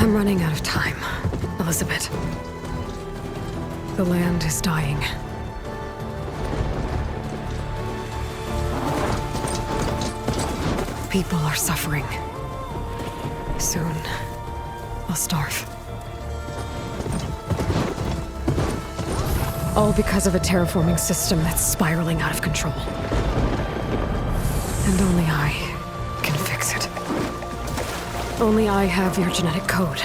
I'm running out of time, Elizabeth. The land is dying. People are suffering. Soon, they'll starve. All because of a terraforming system that's spiraling out of control. And only I can fix it. Only I have your genetic code.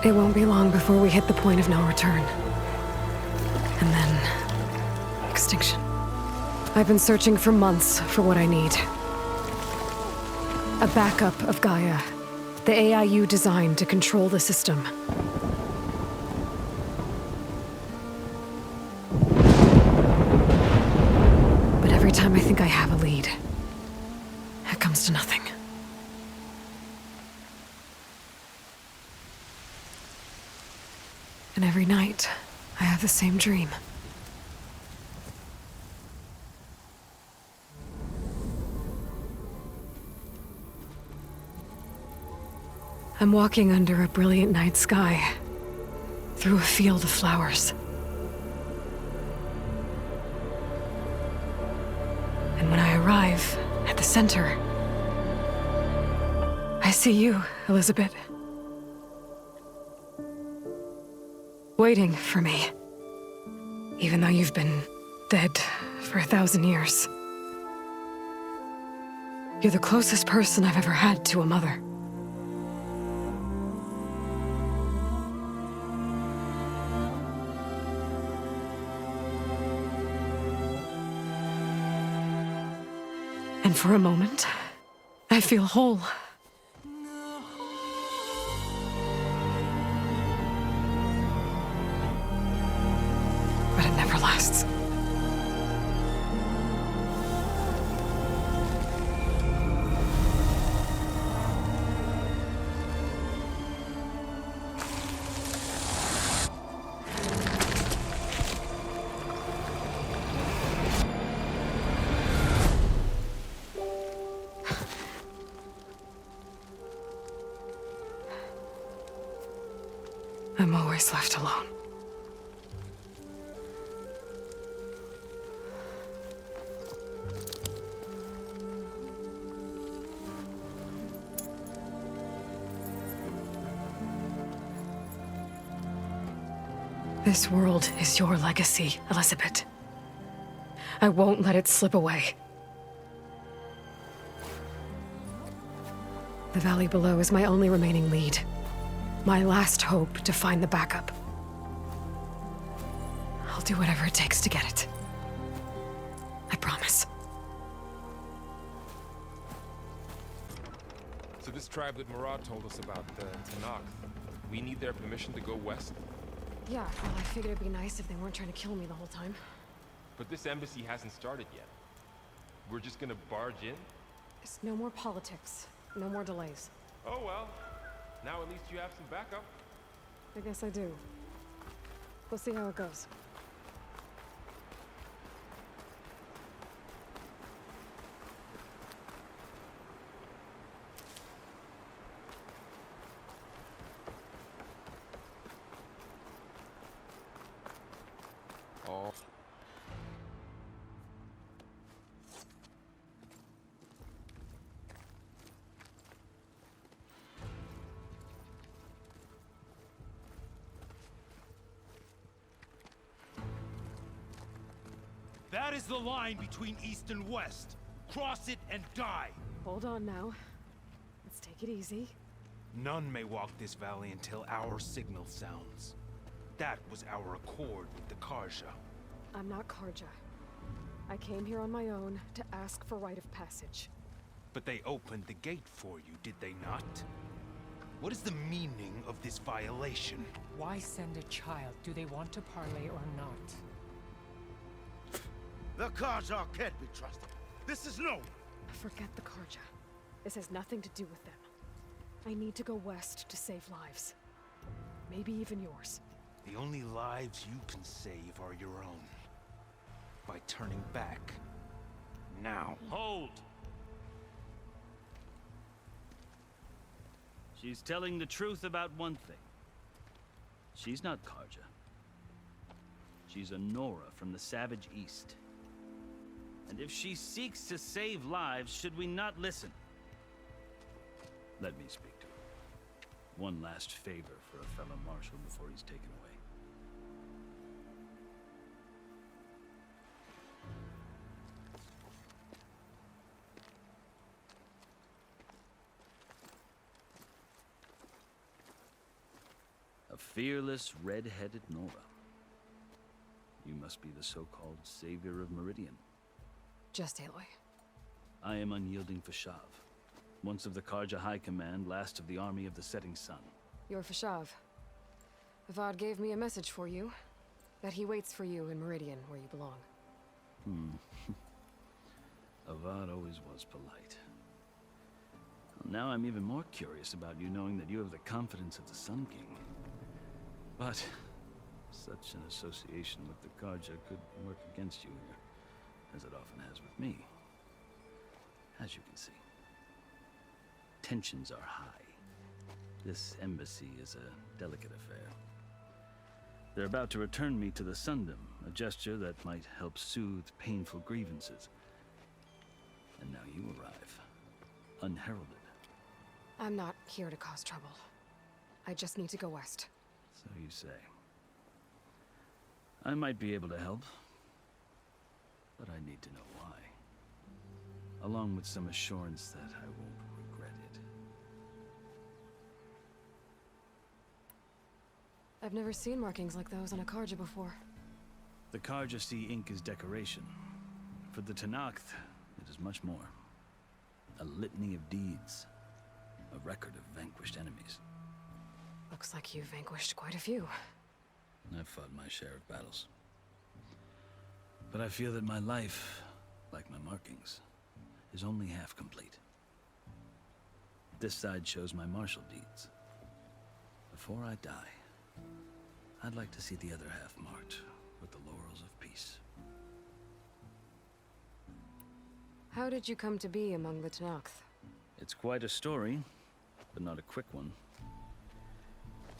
It won't be long before we hit the point of no return. And then... extinction. I've been searching for months for what I need. A backup of Gaia. The AIU designed to control the system. But every time I think I have a lead, it comes to nothing. And every night, I have the same dream. I'm walking under a brilliant night sky, through a field of flowers. And when I arrive at the center, I see you, Elizabeth. Waiting for me. Even though you've been dead for 1,000 years. You're the closest person I've ever had to a mother. And for a moment, I feel whole. But it never lasts. I'm always left alone. This world is your legacy, Elizabeth. I won't let it slip away. The valley below is my only remaining lead. My last hope to find the backup. I'll do whatever it takes to get it. I promise. So this tribe that Murad told us about, the Tanakh, we need their permission to go west? Yeah, well, I figured it'd be nice if they weren't trying to kill me the whole time. But this embassy hasn't started yet. We're just gonna barge in? It's no more politics. No more delays. Oh well. Now at least you have some backup. I guess I do. We'll see how it goes. Oh. That is the line between East and West. Cross it and die. Hold on now. Let's take it easy. None may walk this valley until our signal sounds. That was our accord with the Karja. I'm not Karja. I came here on my own to ask for rite of passage. But they opened the gate for you, did they not? What is the meaning of this violation? Why send a child? Do they want to parley or not? The Karja can't be trusted. This is no... Forget the Karja. This has nothing to do with them. I need to go west to save lives. Maybe even yours. The only lives you can save are your own. By turning back. Now. Hold! She's telling the truth about one thing. She's not Karja. She's a Nora from the Savage East. And if she seeks to save lives, should we not listen? Let me speak to her. One last favor for a fellow marshal before he's taken away. A fearless, red-headed Nora. You must be the so-called savior of Meridian. Just Aloy. I am unyielding Ps5, once of the Karja High Command, last of the army of the Setting Sun. You're Ps5. Avad gave me a message for you. That he waits for you in Meridian, where you belong. Avad always was polite. Now I'm even more curious about you knowing that you have the confidence of the Sun King. But such an association with the Karja could work against you here, as it often has with me. As you can see, tensions are high. This embassy is a delicate affair. They're about to return me to the Sundom, a gesture that might help soothe painful grievances. And now you arrive, unheralded. I'm not here to cause trouble. I just need to go west. So you say. I might be able to help, but I need to know why. Along with some assurance that I won't regret it. I've never seen markings like those on a Karja before. The Karja see ink as decoration. For the Tenakth, it is much more. A litany of deeds. A record of vanquished enemies. Looks like you've vanquished quite a few. I've fought my share of battles. But I feel that my life, like my markings, is only half complete. This side shows my martial deeds. Before I die, I'd like to see the other half marked with the laurels of peace. How did you come to be among the Tenakth? It's quite a story, but not a quick one.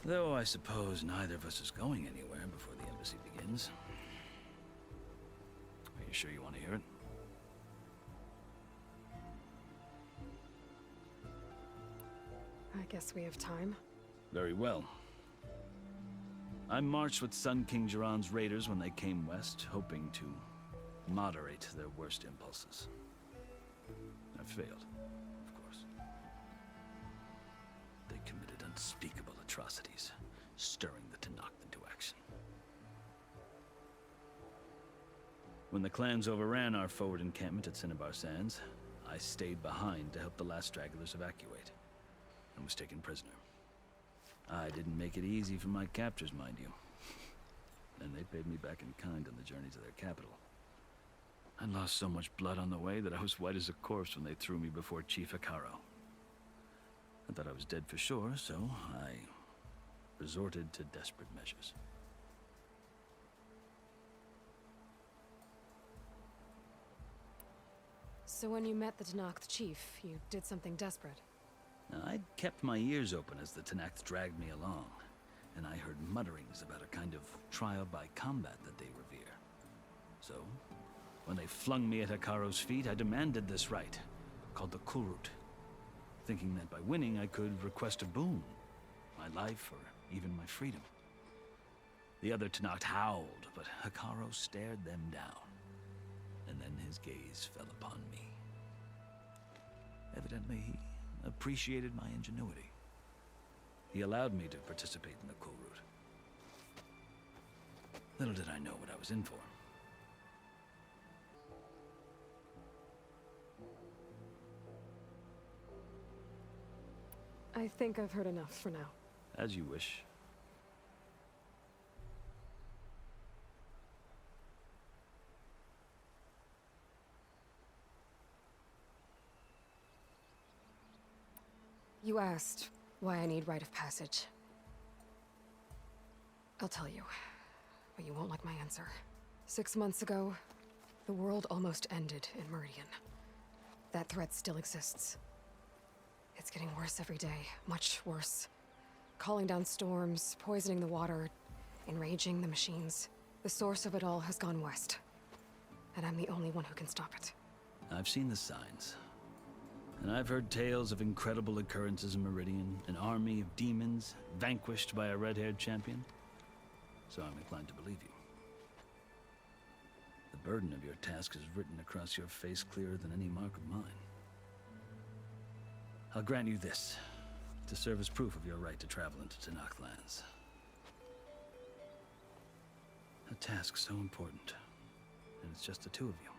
Though I suppose neither of us is going anywhere before the embassy begins. Are you sure you want to hear it? I guess we have time. Very well. I marched with Sun King Jiran's raiders when they came west, hoping to moderate their worst impulses. I failed, of course. They committed unspeakable atrocities, stirring the Tenakth into action. When the clans overran our forward encampment at Cinnabar Sands, I stayed behind to help the last stragglers evacuate, and was taken prisoner. I didn't make it easy for my captors, mind you. And they paid me back in kind on the journey to their capital. I lost so much blood on the way that I was white as a corpse when they threw me before Chief Hekaro. I thought I was dead for sure, so I resorted to desperate measures. So when you met the Tenakth chief, you did something desperate. Now, I'd kept my ears open as the Tenakth dragged me along, and I heard mutterings about a kind of trial by combat that they revere. So, when they flung me at Hekaro's feet, I demanded this right, called the Kurut, thinking that by winning I could request a boon, my life or even my freedom. The other Tenakth howled, but Hekaro stared them down, and then his gaze fell upon me. Evidently, he appreciated my ingenuity. He allowed me to participate in the Kurut. Little did I know what I was in for. I think I've heard enough for now. As you wish. You asked why I need rite of passage. I'll tell you, but you won't like my answer. 6 months ago, the world almost ended in Meridian. That threat still exists. It's getting worse every day. Much worse. Calling down storms, poisoning the water, enraging the machines. The source of it all has gone west. And I'm the only one who can stop it. I've seen the signs. And I've heard tales of incredible occurrences in Meridian, an army of demons vanquished by a red-haired champion. So I'm inclined to believe you. The burden of your task is written across your face clearer than any mark of mine. I'll grant you this, to serve as proof of your right to travel into Tanakh lands. A task so important, and it's just the two of you.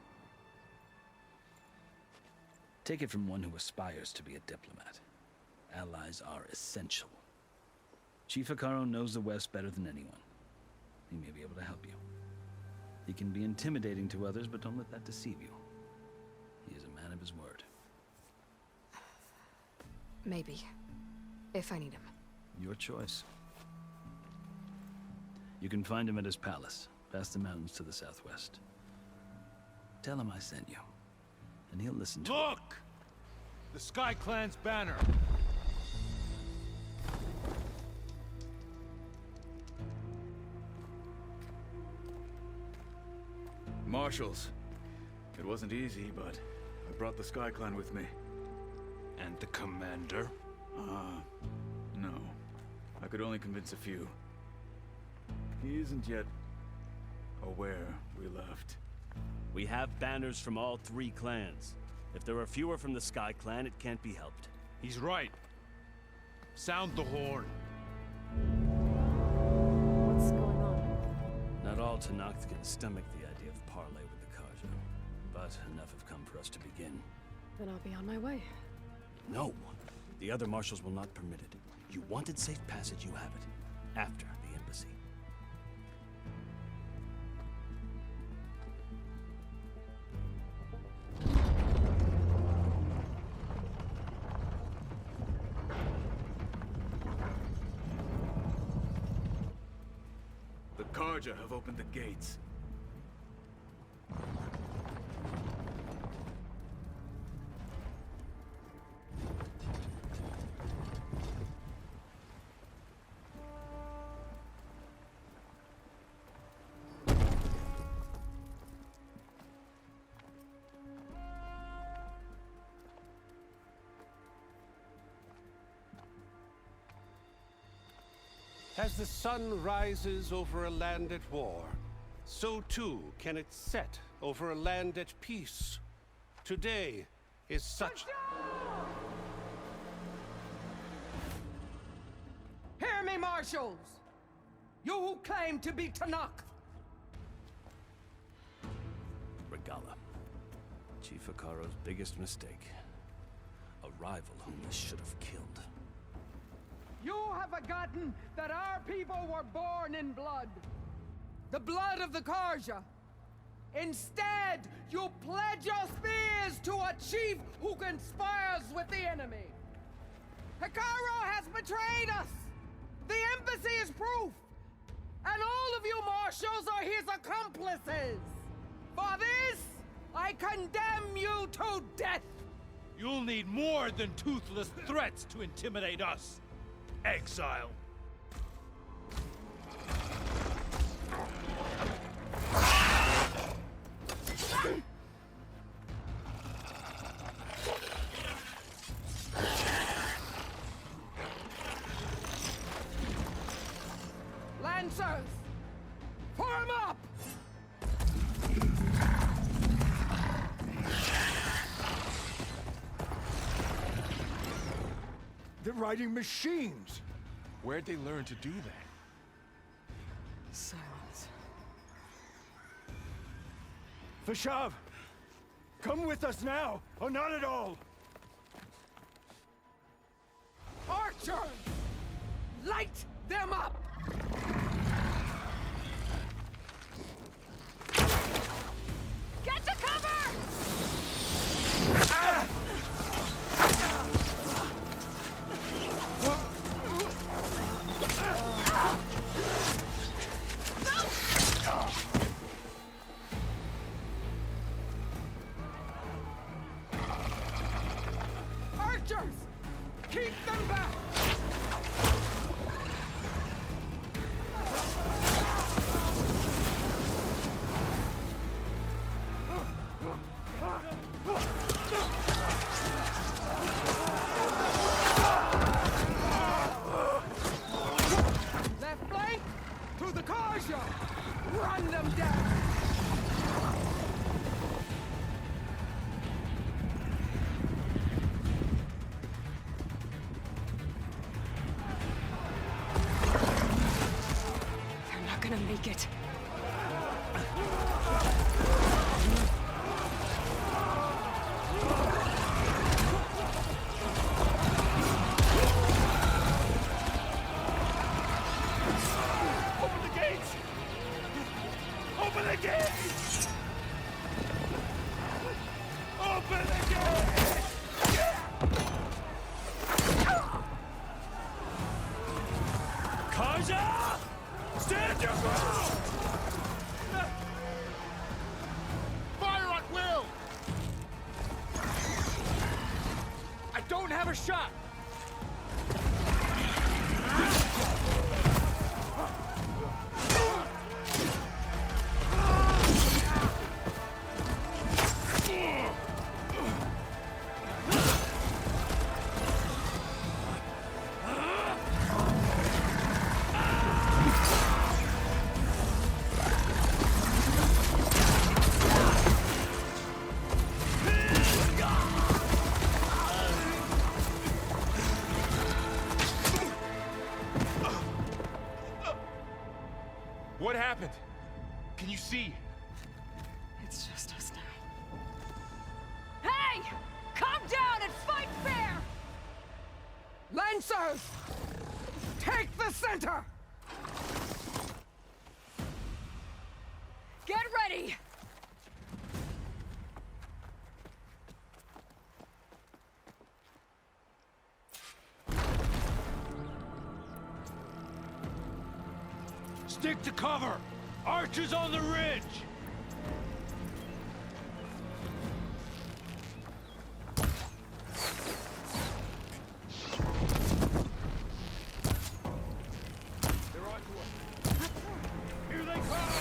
Take it from one who aspires to be a diplomat. Allies are essential. Chief Akaro knows the West better than anyone. He may be able to help you. He can be intimidating to others, but don't let that deceive you. He is a man of his word. Maybe. If I need him. Your choice. You can find him at his palace, past the mountains to the southwest. Tell him I sent you, and he'll listen to Look! The Sky Clan's banner! Marshals. It wasn't easy, but I brought the Sky Clan with me. And the commander? No. I could only convince a few. He isn't yet aware we left. We have banners from all 3 clans. If there are fewer from the Sky Clan, it can't be helped. He's right. Sound the horn. What's going on? Not all Tanakh can stomach the idea of parley with the Karja, but enough have come for us to begin. Then I'll be on my way. No! The other marshals will not permit it. You wanted safe passage, you have it. After the embassy. The Karja have opened the gates. As the sun rises over a land at war, so too can it set over a land at peace. Today is such... Hear me, marshals! You who claim to be Tanakh! Regala. Chief Akaro's biggest mistake. A rival whom he should have killed. You have forgotten that our people were born in blood. The blood of the Karja. Instead, you pledge your spears to a chief who conspires with the enemy. Akaro has betrayed us. The embassy is proof. And all of you marshals are his accomplices. For this, I condemn you to death. You'll need more than toothless threats to intimidate us. Exile. Lancers, form up! They're riding machines! Where'd they learn to do that? Silence. Vashav! Come with us now, or not at all! Archer! Light them up! Get to cover! Archers! Keep them back! Left flank! To the Karja! Run them down! They're not gonna make it. Open the gates! Open the gates! Open the gates! Kaja! Stand your ground! Fire at will! I don't have a shot! What happened? Can you see? It's just us now. Hey! Calm down and fight fair! Lancers! Take the center! Get ready! Stick to cover! Archers on the ridge! They're on to us. Here they come!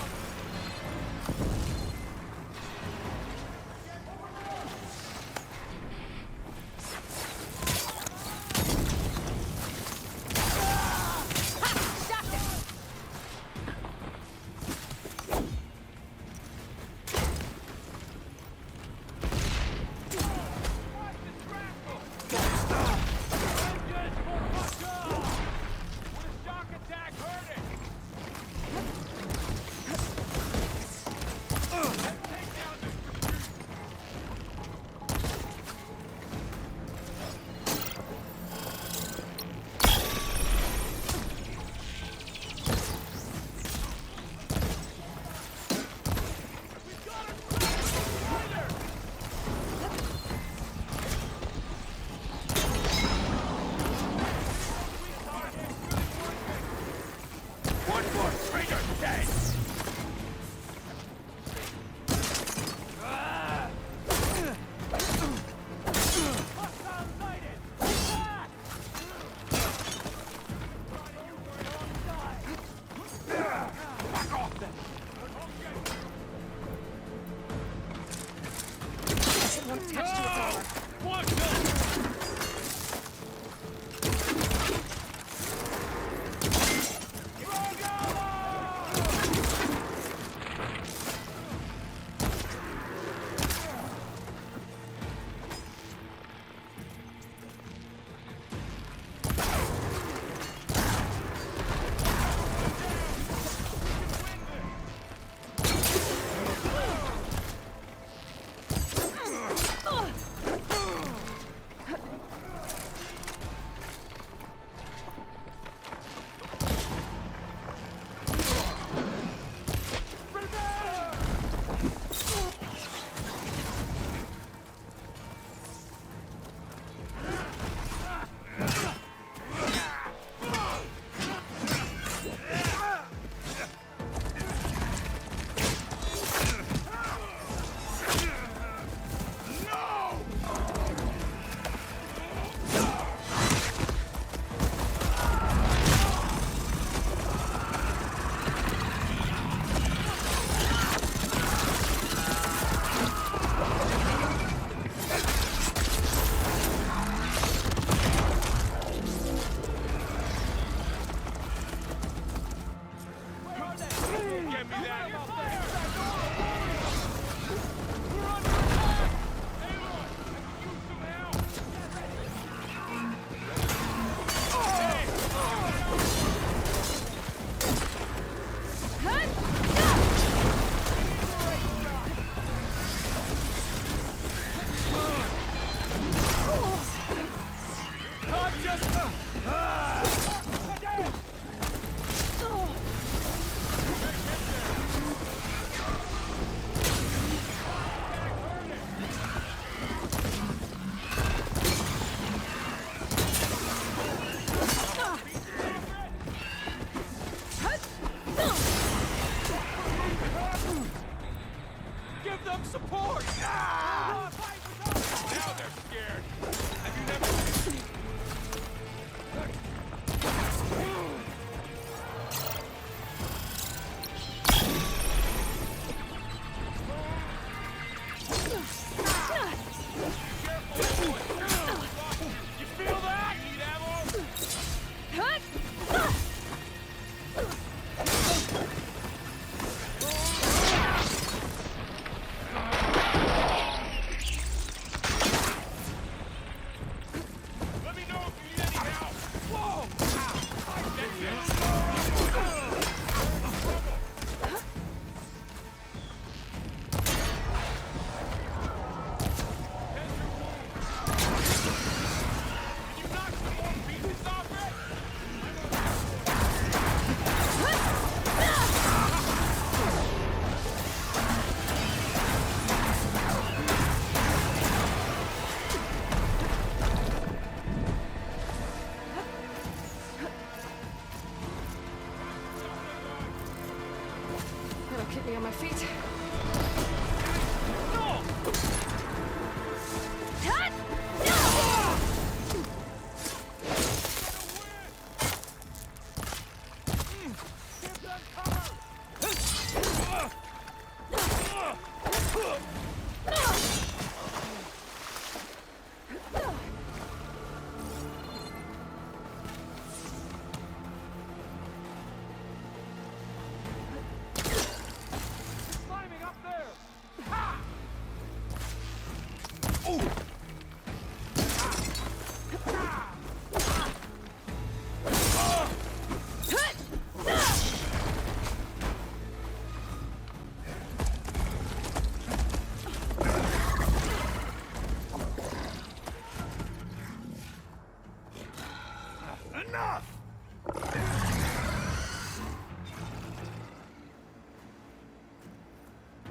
Enough!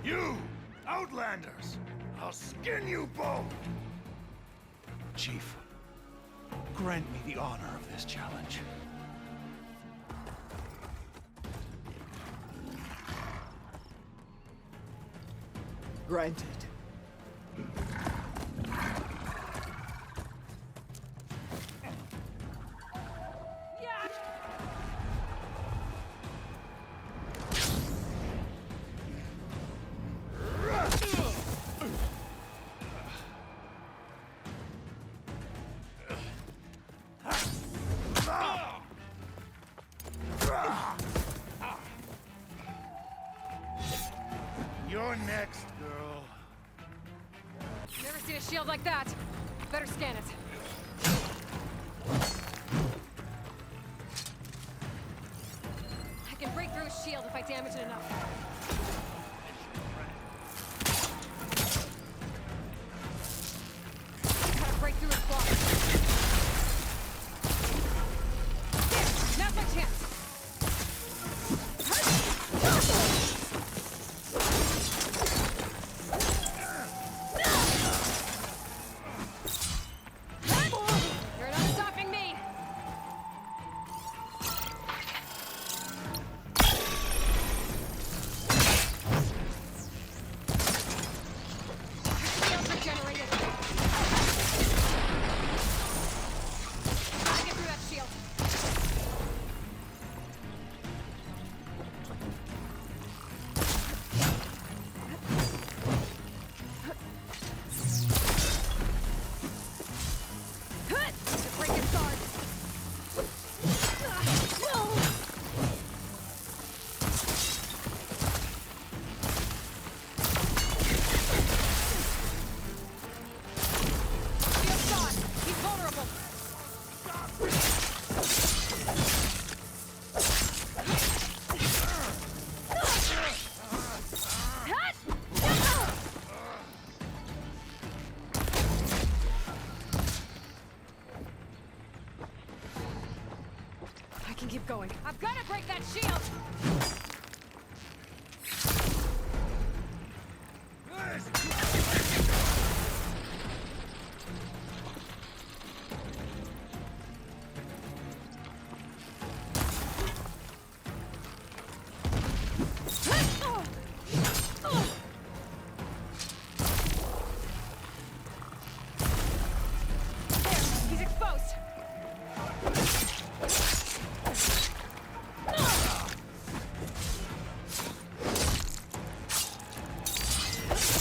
You, Outlanders! I'll skin you both! Chief, grant me the honor of this challenge. Granted. You're next, girl. Never seen a shield like that. Better scan it. I can break through a shield if I damage it enough. Gotta break through his block. There! Now's my chance! You're not stopping me! Shields regenerated. Gotta get through that shield. Break his guard. Shield's gone. He's vulnerable. I can keep going. I've got to break that shield! There, he's exposed!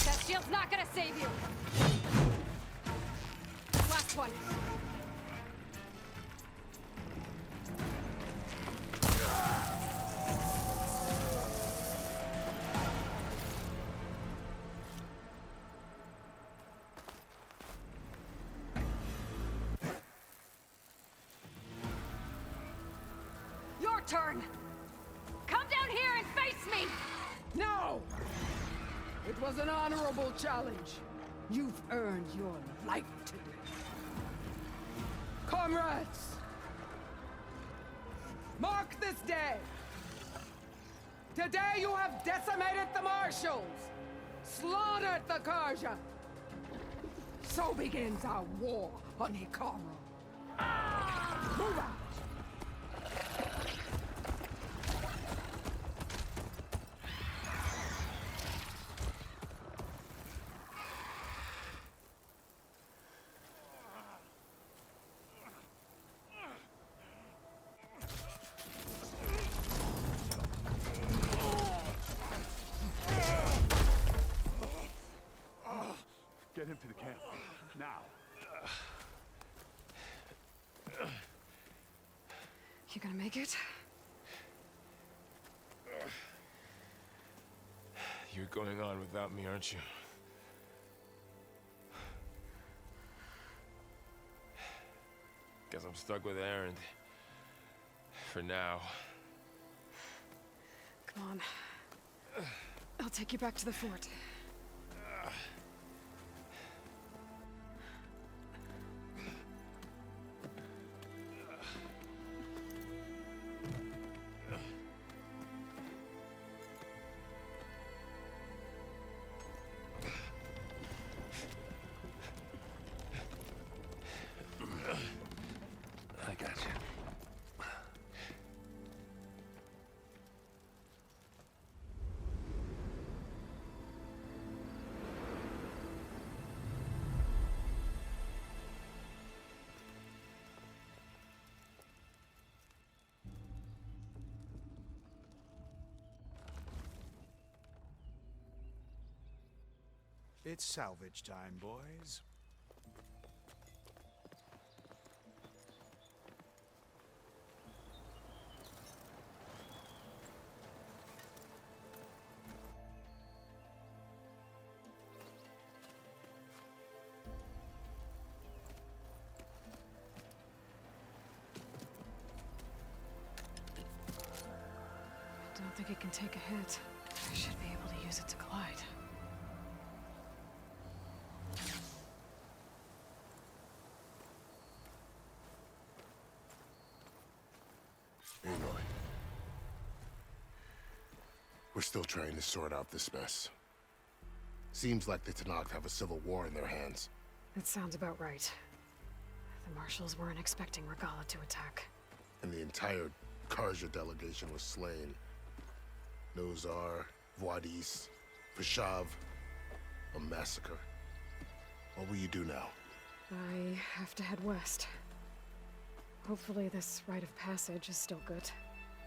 That shield's not gonna save you! Last one. Your turn! Come down here and face me! No! It was an honorable challenge. You've earned your life today. Comrades! Mark this day! Today you have decimated the Marshals! Slaughtered the Karja! So begins our war on Hikaru. Move out! Get him to the camp. Now. You gonna make it? You're going on without me, aren't you? Guess I'm stuck with Erend. For now. Come on. I'll take you back to the fort. I got you. It's salvage time, boys. Don't think it can take a hit. I should be able to use it to glide. Aloy. We're still trying to sort out this mess. Seems like the Tenakth have a civil war in their hands. That sounds about right. The marshals weren't expecting Regala to attack. And the entire Karja delegation was slain. Nozar, Voidis, Ps5. A massacre. What will you do now? I have to head west. Hopefully this rite of passage is still good.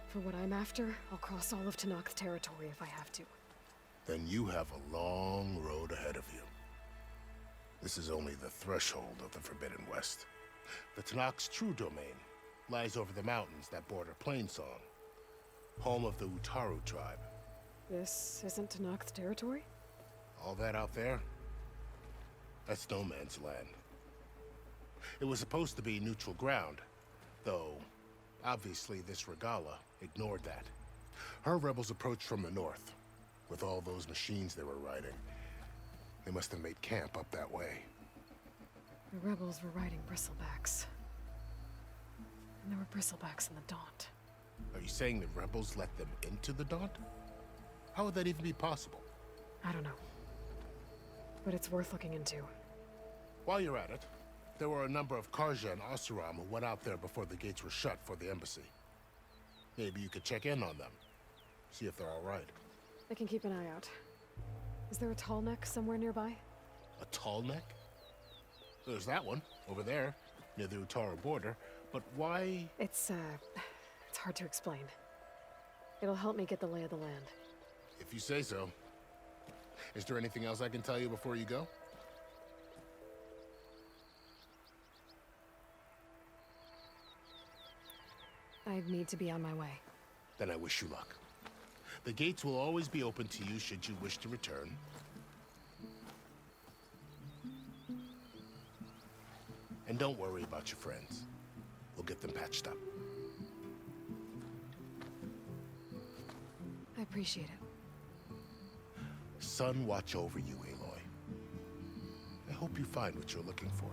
For what I'm after, I'll cross all of Tenakth territory if I have to. Then you have a long road ahead of you. This is only the threshold of the Forbidden West. The Tenakth's true domain lies over the mountains that border Plainsong, home of the Utaru tribe. This isn't Tenakth territory? All that out there? That's no man's land. It was supposed to be neutral ground, though obviously this Regala ignored that. Her rebels approached from the north, with all those machines they were riding. They must have made camp up that way. The rebels were riding bristlebacks. And there were bristlebacks in the Daunt. Are you saying the rebels let them into the Daunt? How would that even be possible? I don't know. But it's worth looking into. While you're at it, there were a number of Karja and Oseram who went out there before the gates were shut for the embassy. Maybe you could check in on them. See if they're all right. I can keep an eye out. Is there a tall neck somewhere nearby? A tall neck? There's that one, over there, near the Utaru border. But why? It's hard to explain. It'll help me get the lay of the land. If you say so. Is there anything else I can tell you before you go? I'd need to be on my way. Then I wish you luck. The gates will always be open to you should you wish to return. And don't worry about your friends. We'll get them patched up. I appreciate it. Sun watch over you, Aloy. I hope you find what you're looking for.